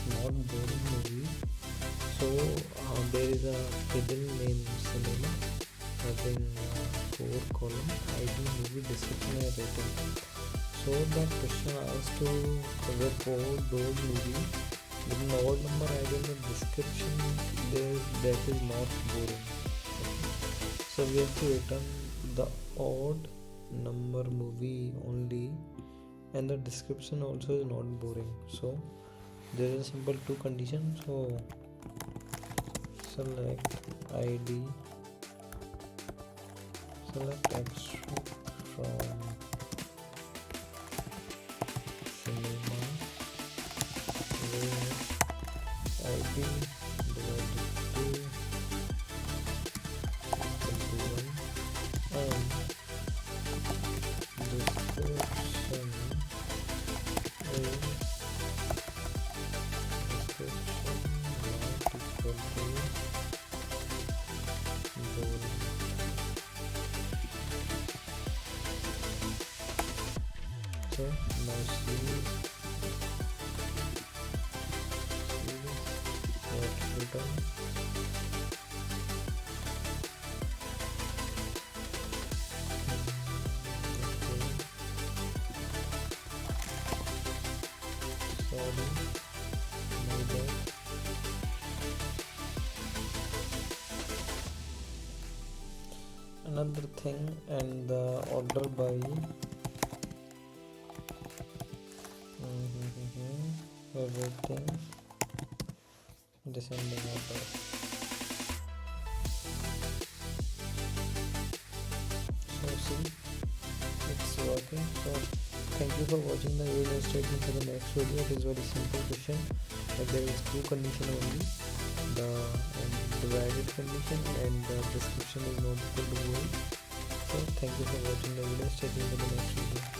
not boring movie. So there is a table named cinema having 4 columns: ID, movie, description, and rating. So the question asks to report those movies with an odd number ID in the description that is not boring. So we have to return the odd number movie only, and the description also is not boring. So there is a simple two conditions. So select ID, select X from cinema, where ID divided 2 equal to 1, and description is description not equal to boring. So now see what return. Sorry, my bad. Another thing, and the order by everything descending order. So see, it's working. So thank you for watching the video. Stay tuned for the next video. It is very simple question, like there is two condition only, the divided condition and the description is not equal to bold. So thank you for watching the video. Stay tuned for the next video.